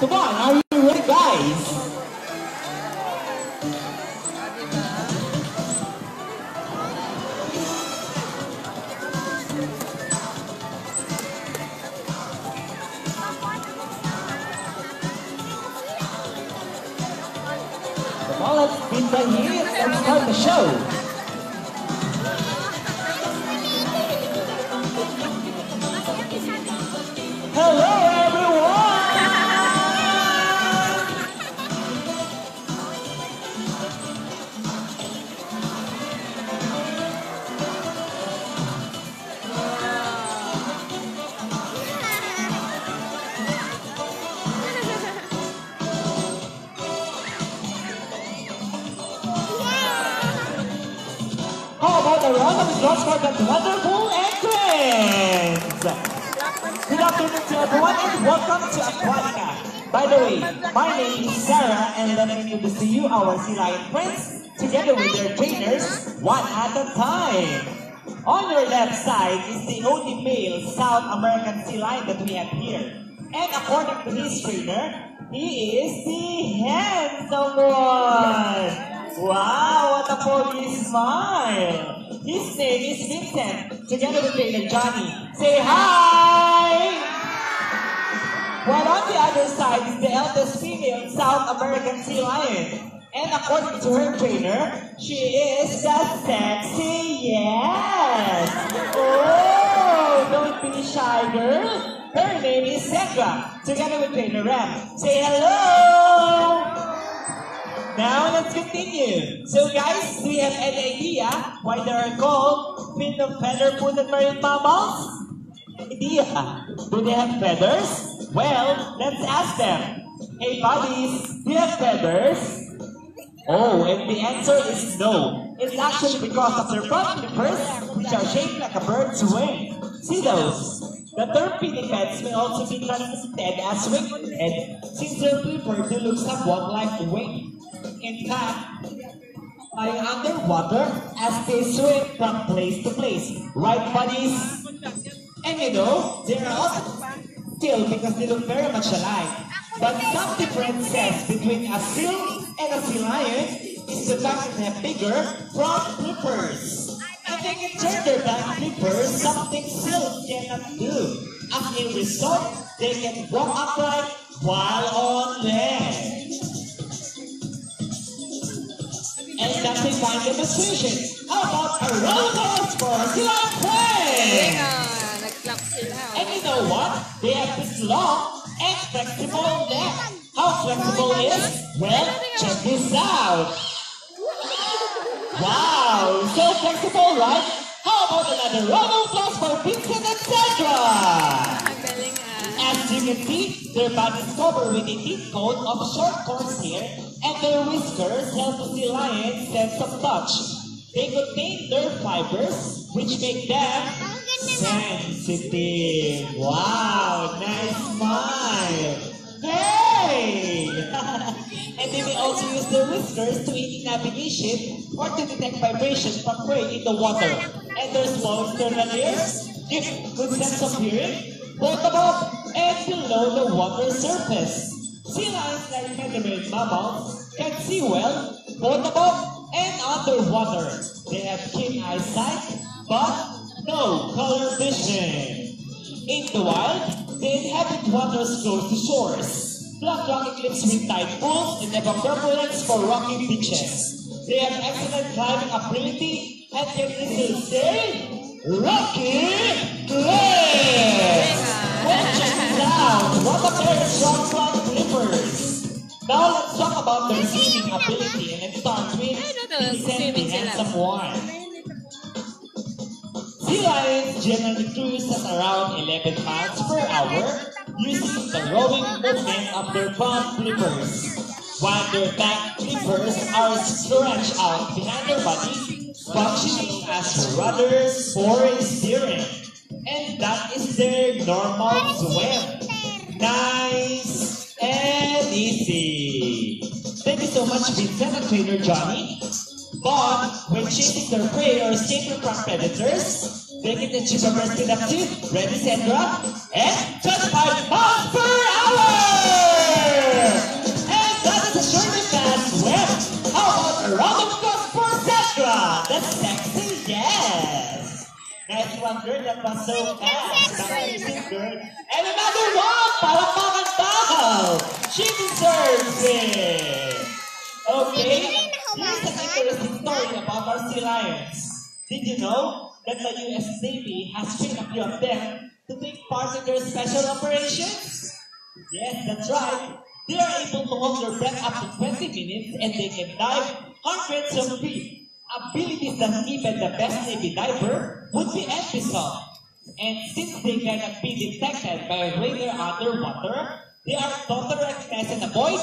Come on, are you ready, guys? Come on, let's be right here and start the show. Hello, everyone! How about a round of applause for that wonderful entrance? Good afternoon to everyone and welcome to Aquatica. By the way, my name is Sarah and let me introduce to you our Sea Lion friends together with their trainers, one at a time. On your left side is the only male South American sea lion that we have here. And according to his trainer, he is the handsome one. Wow, what a foggy smile! His name is Vincent, together with trainer Johnny. Say hi! While on the other side is the eldest female South American sea lion. And according to her trainer, she is the sexy yes! Oh, don't be shy, girl. Her name is Sandra, together with trainer Ram. Say hello! Now let's continue. So guys, do you have any idea why they are called fin of feather-footed marine mammals? Idea? Do they have feathers? Well, let's ask them. Hey buddies, do you have feathers? Oh, and the answer is no. It's actually because of their front flippers, which are shaped like a bird's wing. See those? The term pinnipeds may also be translated as winged, since their flipper do look somewhat like a wing. In fact, flying underwater as they swim from place to place. Right, buddies? And you know, they are also still because they look very much alike. But some differences between a seal and a sea lion is the fact that they have bigger front flippers. And they can turn their back flippers, something seals cannot do. As a result, they can walk upright while on land. And that's a fine demonstration. How about a roll of applause for Sea Lion friends? And you know what? They have this long and flexible neck. How flexible it is? Well, check this out. Wow, so flexible, right? How about another round of applause for Vincent and Sandra? As you can see, their bodies covered with a thick coat of short coarse hair, and their whiskers help the sea lion's sense of touch. They contain nerve fibers, which make them sensitive. Wow, nice smile. Hey! And they may also use their whiskers to aid in navigation or to detect vibrations from prey in the water. And their small external ears give good sense of hearing both above and below the water surface. Sea lions, like many marine mammals, can see well both above and underwater. They have keen eyesight, but no color vision. In the wild, they inhabit waters close to shores, block rocky cliffs with tide pools, and have a preference for rocky beaches. They have excellent climbing ability and can easily stay rocky cliffs. Well, check this out. What a pair of strong front flippers. Now let's talk about their swimming ability, and let's start with Vincent, the handsome one. Sea lions generally cruise at around 11 miles per hour using the rowing movement of their front flippers, while their back flippers are stretched out behind their body, functioning as rudders for steering. And that is their normal swim. Nice and easy. Thank you so much, Vincent and trainer Johnny. But when chasing their prey or escaping from predators, they can achieve a burst speed up to, ready Sandra, and 25 miles per hour! one, girl. That was so fast. Girl. And another one! Palakpakan daw! She deserves it! Okay, here's an interesting story about our sea lions. Did you know that the US Navy has trained a few of them to take part in their special operations? Yes, that's right. They are able to hold their breath up to 20 minutes and they can dive hundreds of feet. Abilities that even the best Navy diver would be envious of. And since they cannot be detected by a radar underwater, they are taught to recognize and avoid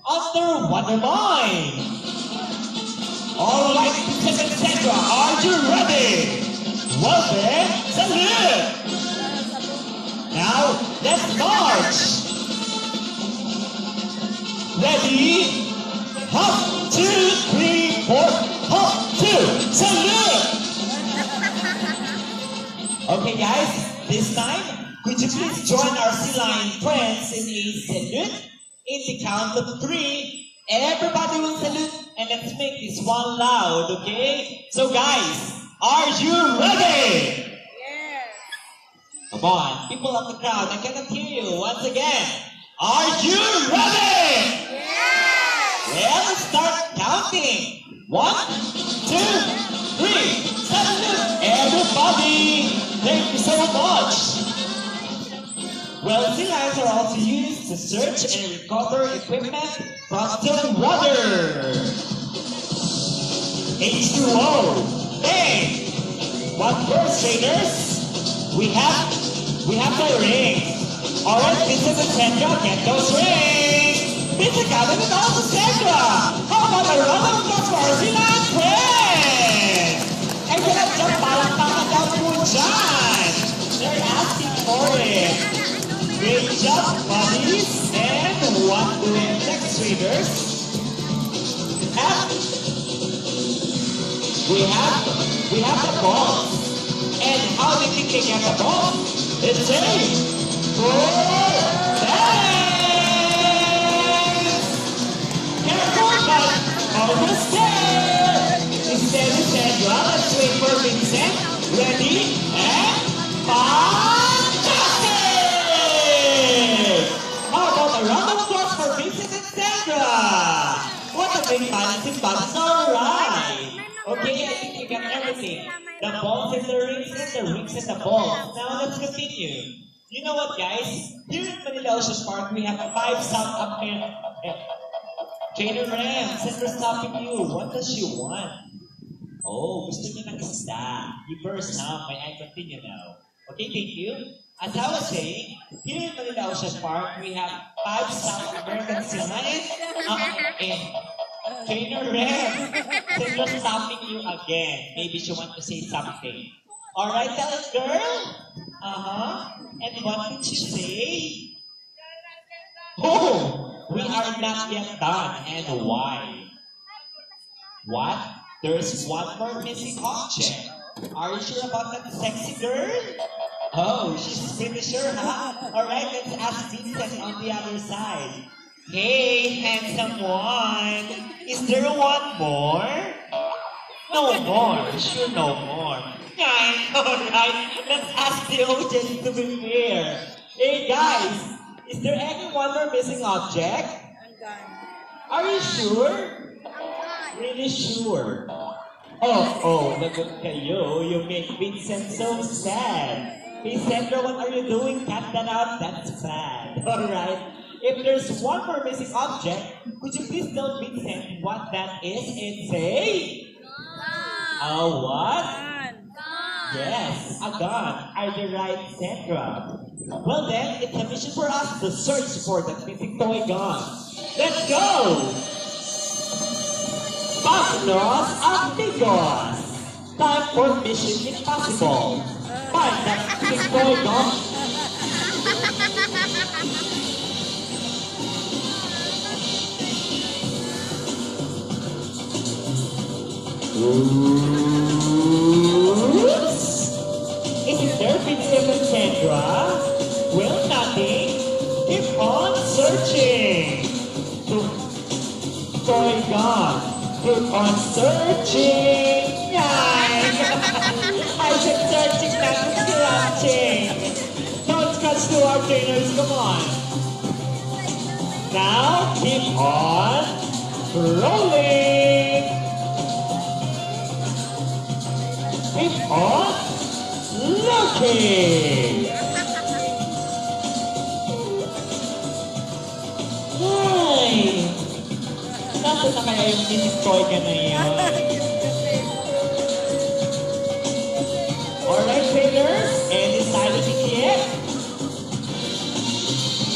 underwater mine. Alright, Princess and Sandra, are you ready? Well then, salute! Now, let's march! Ready? Hop, 2, 3, 4, hop, 2, salute! Okay guys, this time, could you please join our sea lion friends in a salute? In the count of 3, everybody will salute and let's make this one loud, okay? So guys, are you ready? Yes. Come on, people of the crowd, I cannot hear you. Once again, are you ready? Well, let's start counting. 1, 2, 3. Salute, everybody. Thank you so much. Well, sea lions are also used to search and recover equipment from the water. H2O. Hey, what first, traders? We have the rings. Alright, Princess and Sandra, get those rings. Princess Gavin and also Sandra. How about a round of applause for our sea lion friends? And we're gonna jump palakpakan down po dyan. They're asking for it. Great job, buddies. And what do we have next, traders? We have the balls. And how do you think they get the balls? It's a 4 dance! Careful, but almost there! Instead, let's wait for Vincent. Ready? And fantastic! How about a round of applause for Vincent and Sandra? What a big balancing balance, alright! Okay, I think you got everything. The balls and the rings and the rings and the balls. Now let's continue. You know what, guys? Here in Manila Ocean Park, we have 5 South American... Trainer Ram, Sandra stopping you. What does she want? Oh, gusto niya ng isda. You first now, may I continue now? Okay, thank you. As I was saying, here in Manila Ocean Park, we have 5 South American sea lions and Trainer Ram, Sandra stopping you again. Maybe she wants to say something. Alright, tell us, girl. And what did she say? Oh, we are not yet done. And why? What? There's one more missing object. Are you sure about that sexy girl? Oh, she's pretty sure, huh? Alright, let's ask Vincent on the other side. Hey, handsome one. Is there one more? No more. Sure, no more. Alright, let's ask the audience to be fair. Hey guys, is there any one more missing object? I'm done. Are you sure? Really sure? Oh, look at you. You make Vincent so sad. Hey Sandra, what are you doing? Cut that out. That's bad. Alright. If there's one more missing object, could you please tell Vincent what that is and say? A what? Yes, a gun. Are you right, Sandra? Well then, it's a mission for us to search for that missing toy gun. Let's go! Páginas amigos! Time for Mission Impossible. Find that missing toy gun. Oops. Is it there, Vincent and Sandra? Well, nothing. Keep on searching. Toy gun. Keep on searching. I said searching, not stretching. Don't scratch to our trainers, come on. Now, keep on rolling. Keep on looking. Ay, nasa na kaya yung destroy ka na yun? Alright, trainers, any silence yet?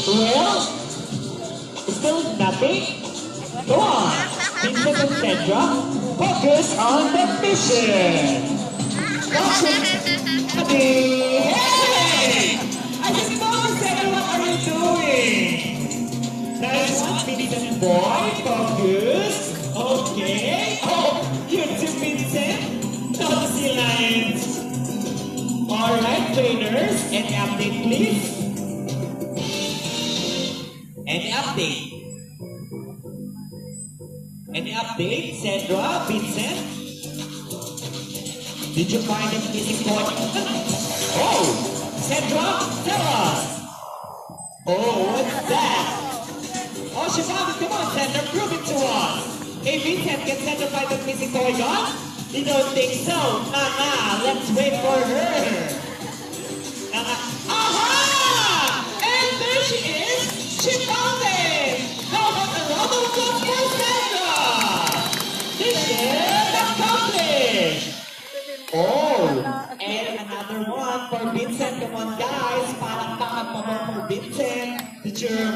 Well, still nothing? Go on, Vincent and Sandra, focus on the mission. Hey! I just know, Sandra, what are you doing? Nice one, Vincent boy, focus. Okay. Oh, you too, Vincent. Not the sea lions. Alright, trainers, any update, please? Any update? Any update, Sandra, Vincent? Did you find the missing point? Oh, Sandra, tell us. Oh, what's that? Oh, she found it. Come on, Sandra, prove it to us. Hey, Vincent, can Sandra find the missing toy gun? You don't think so? Let's wait for her. Aha! And there she is. She found it. How about a round of applause for Sandra? Mission accomplished. Oh, and another one for Vincent. Come on, guys. Parang takap pa mo for Vincent. Teacher,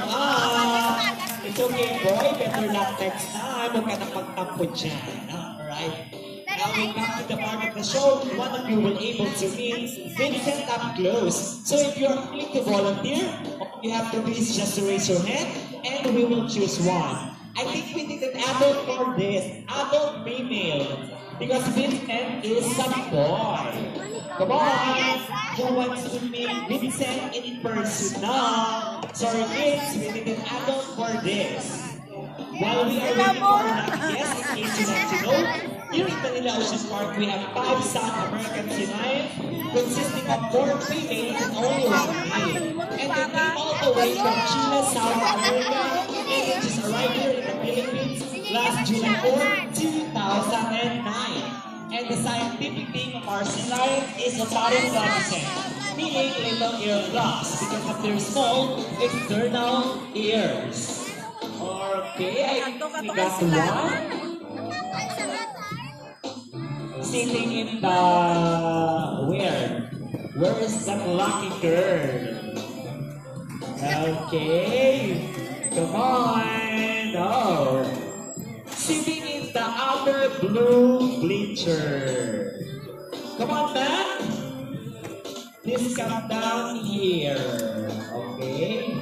it's okay, boy. Better luck next time. Huwag ka na pagtampo dyan. Alright? Now we come to the part of the show. One of you will able to meet Vincent up close. So if you're willing to volunteer, all you have to do is just to raise your hand and we will choose one. I think we need an adult for this. Adult female. Because Vincent is a boy. Come on. Who wants to meet Vincent in person now? Sorry kids, we need an adult for this. While we are waiting for our guest, in case you want to know, here in Manila Ocean Park, we have 5 South American sea lions consisting of 4 females and only 1 male. And they came all the way from Chile, South America, and they just arrived here in the Philippines last July 4, 2009. And the scientific name of our sea lion is Otaria, meaning little ear flaps because of their small external ears. Okay, I think we got one. Sitting in the... Where is that lucky girl? Okay. Come on. Oh. Sitting in the outer blue bleacher. Come on, man. Please come down here. Okay.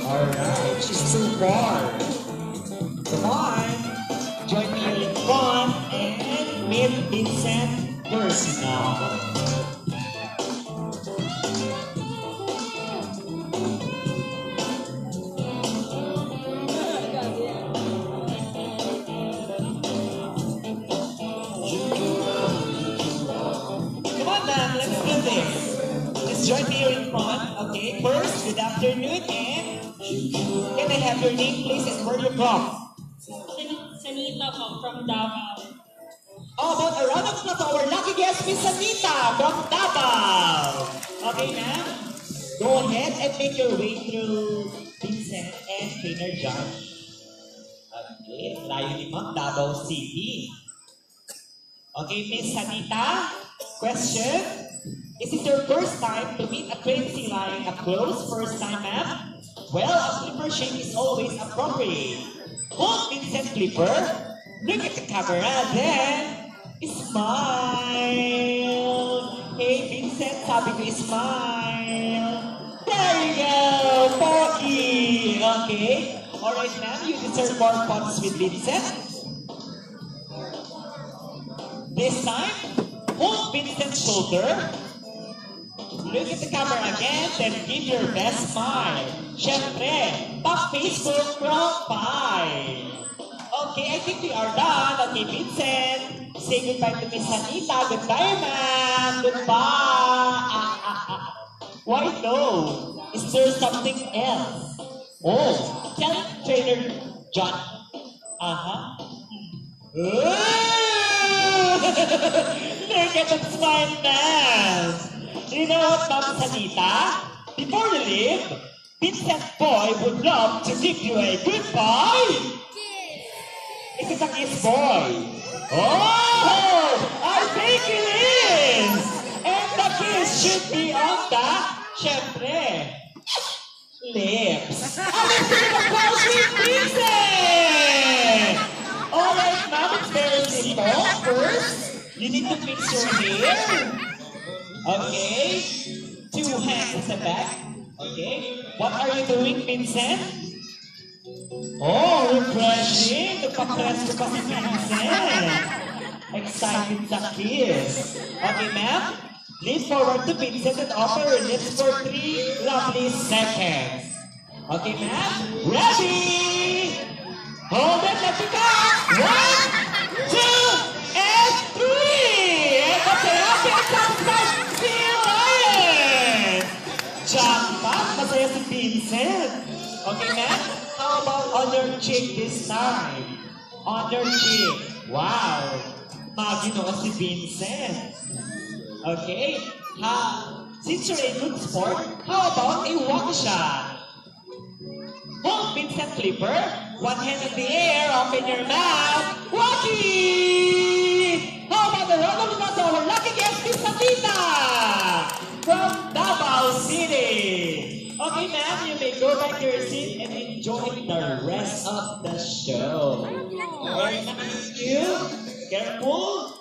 Alright, she's too far. Come on. Join me in front and meet Vincent personal. Come on, man, let's do this. Let's join me here in front. Okay, first, good afternoon, and can I have your name, please, and where you're from? Sanita from Davao. How about a round of applause to our lucky guest, Miss Sanita from Davao. Okay, ma'am. Go ahead and make your way through Vincent and Trainer John. Okay, layo ni Ma'am, Davao City. Okay, Miss Sanita, question. Is it your first time to meet a trained sea lion up close? First time, ma'am? Well, a flipper shape is always appropriate. Hold Vincent Clipper, look at the camera, then smile. Hey Vincent, sabi ko smile. There you go, Pocky. Okay, alright ma'am, you deserve more points with Vincent. This time, hold Vincent's shoulder. Look at the camera again, then give your best smile. Syempre, top Facebook profile. Okay, I think we are done. Okay, Vincent, say goodbye to Miss Anita. Goodbye, ma'am. Goodbye. Why no? Is there something else? Oh, tell Trainer John. Look at that smile, man. You know what, Ma'am Sanita? Before you leave, Vincent Boy would love to give you a goodbye. Is it a kiss, boy? Oh, I think it is. And the kiss should be on the, syempre, lips. And let's give it a close with Vincent. Alright, ma'am, it's very simple. First, you need to fix your hair. Okay? 2 hands at the back. Okay? What are you doing, Vincent? Oh, refreshing! Nagpa-press ko pa si Vincent. Excited sa kiss. Okay, ma'am? Lean forward to Vincent and offer your lips for 3 lovely seconds. Okay, ma'am? Ready? Hold it, let it go! 1, 2, and 3! And the therapy comes back, Steel Lion! Jackpot! Masaya si Vincent! Okay, ma'am? How about on your cheek this time? On your cheek. Wow! Magino si Vincent. Okay? Since you're a good sport, how about a walk shot? Hold Vincent Flipper. 1 hand in the air, open your mouth. Walkie! How about the round of applause to our lucky guest, Miss Sanita from Davao City. Okay, ma'am, you may go back to your seat and enjoy the rest of the show. Alright, thank you. Careful.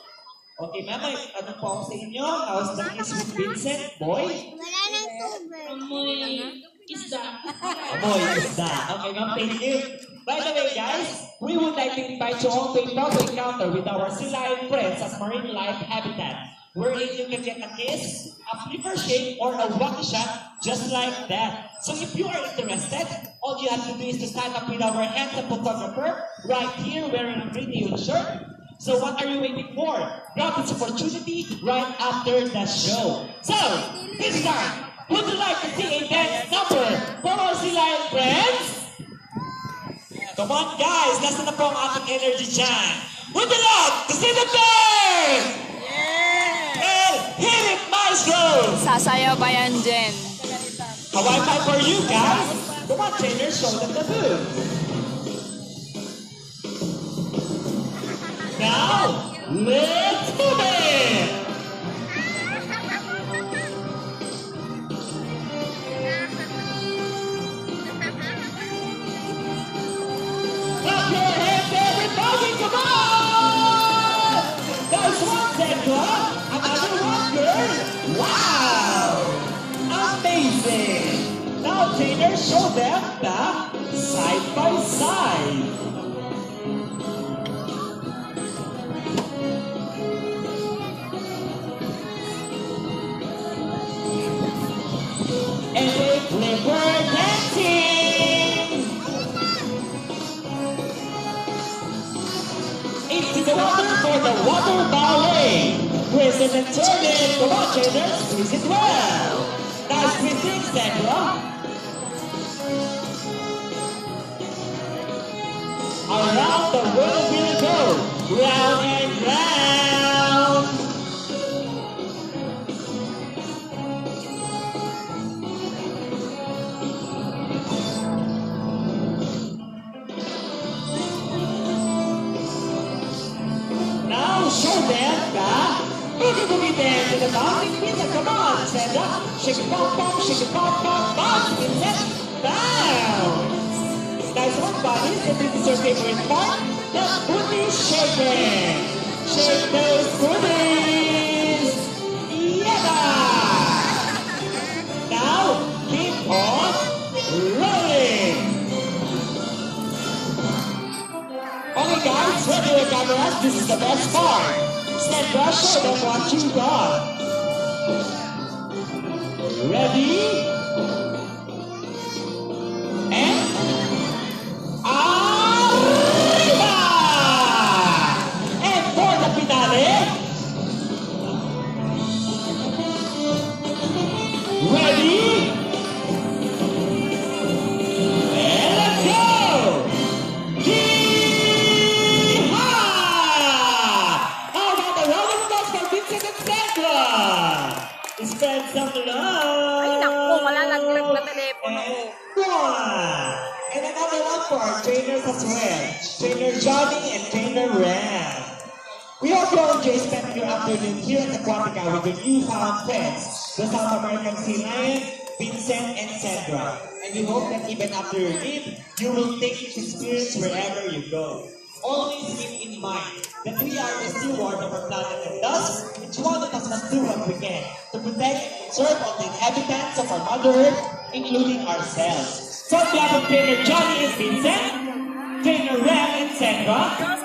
Okay, ma'am, ano po ako sa inyo? How's the kiss with Vincent, boy? Wala nang tubig. Amoy isda. Amoy isda. Okay, ma'am, thank you. By the way, guys, we would like to invite you all to a photo encounter with our sea lion friends at Marine Life Habitat, wherein you can get a kiss, a flipper shake, or a walkie shot just like that. So if you are interested, all you have to do is to stand up with our handsome photographer right here wearing a green shirt. So what are you waiting for? Grab this opportunity right after the show. So, this time, would you like to see a dance number for our sea lion friends? Come on guys, nasa na po ang ating energy dyan. Would you love to see the dance? And hit it, maestro! Sasayaw ba yan, Jen? Hawaii five for you guys. Come on, trainers, show them the move. Now, let's move it! Clap your hands, everybody, come on! Nice one, Zendra. Another one, girl. Wow! Amazing! Now, trainers, show them the side by side. And they flipper dancing into the water for the water ballet. Twist it and turn it. Come on, trainers, twist it well. Nice twisting, Sandra. Around the world we'll go, round and round. Now show them the boogie boogie dance to the bouncing pizza. Come on, stand up, shake it, pop, pop, shake it, pop, pop, bounce, pizza, bounce. Nice one, buddies. If this is your favorite part, the booty shaking. Shake those booties. Yeah! Now, keep on rolling. Okay, guys, ready with cameras. This is the best part. Stand up, show them what you got. Ready? And arriba! cellphone ako. One. And another one for our trainers as well. Trainer Johnny and Trainer Ren. We hope you all enjoy spending your afternoon here at Aquatica with your newfound friends, the South American Sea Lion, Vincent and Sandra. And we hope that even after your leave, you will take this experience wherever you go. Always keep in mind that we are the steward of our planet, and thus, each one of us must do what we can to protect and conserve all the inhabitants of our Mother Earth, including ourselves. So on behalf of Trainer Johnny and Vincent, Trainer Ren and Sandra,